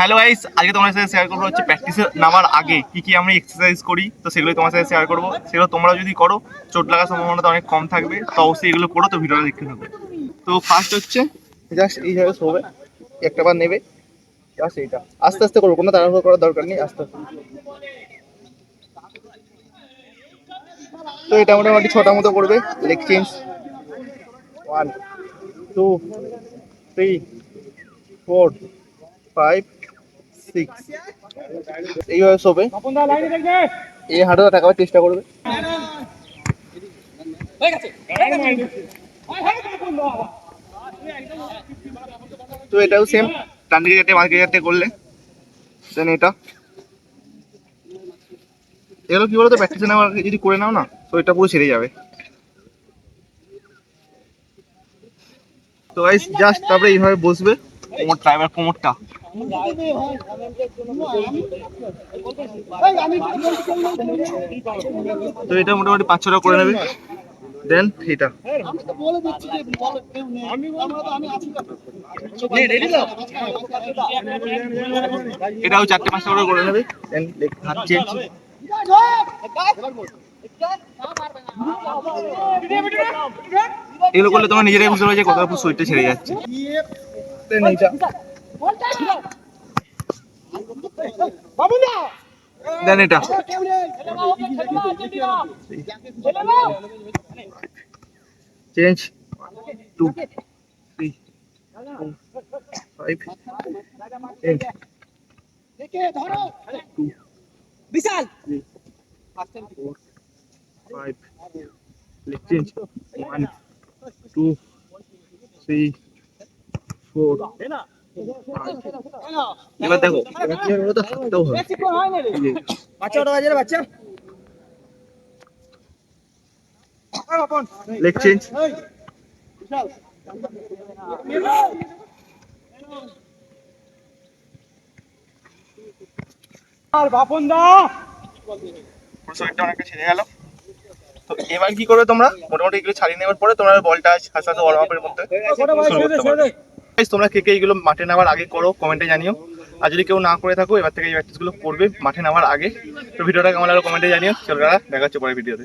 Hello guys, আজকে তোমার সাথে শেয়ার করবো হচ্ছে প্র্যাকটিসে নামার আগে কি কি আমরা এক্সারসাইজ করি। তো সেগুলো তোমার সাথে শেয়ার করবো। সেগুলো তোমরা যদি করো চোট লাগার সম্ভাবনাটা অনেক কম থাকবে। তো অবশ্যই এগুলো করো, তো ভিডিওটা দেখতে থাকবে। তো ফার্স্ট হচ্ছে জাস্ট এইভাবে শোবে, একটা বার নেবে, জাস্ট এইটা আস্তে আস্তে করবো, কোনো তাড়াহুড়ো করার দরকার নেই, আস্তে আস্তে। তো এটা মোটামুটি 6টা মতো করবে। লেগ চেঞ্জ 1 2 3 4 5 6 এইভাবে শোবে। এই হাঁটুটা ঠেকাবার চেষ্টা করবে। তো এটাও সেম, ডান দিকে যাতে বাঁ দিকে যাতে করলে দেন এটা এগুলো কি বলতো, প্র্যাকটিসে নেওয়ার আগে যদি করে নাও না তো এটা পুরো ছেড়ে যাবে। তো গাইস জাস্ট তারপরে এইভাবে বসবে, কোমর ড্রাইভার কোমরটা। তো এটা মোটামুটি 5-6টা করে নেবে। দেন এটা এটাও 4-5টা করে নেবে। দেন হাত চেঞ্জ। এগুলো করলে তোমার নিজেরাই বুঝতে পারবে যে কতটা শরীরটা ছেড়ে যাচ্ছে। দেন এটা চেঞ্জ 2 3 4 5 8 বিশাল 4 5 লেগ চেঞ্জ 1 2 3 4 এবার দেখো এবার কি হবে তো, হাতটাও হবে। বাচ্চা লেগ চেঞ্জ আর বাপন দা শরীরটা অনেকটা ছেড়ে গেল। তো এবার কি করবে তোমরা, মোটামুটি এগুলো ছাড়িয়ে নেওয়ার পরে তোমরা বলটা আস্তে আস্তে ওয়ার্ম আপের মধ্যে শুরু করতে পারবে। তোমরা কে কে এইগুলো মাঠে নামার আগে করো কমেন্টে জানিও। আর যদি কেউ না করে থাকো এবার থেকে এই প্র্যাকটিসগুলো করবে মাঠে নামার আগে। তো ভিডিওটা কেমন লাগলো কমেন্টে জানিও। চলো দেখা হচ্ছে পরের ভিডিওতে।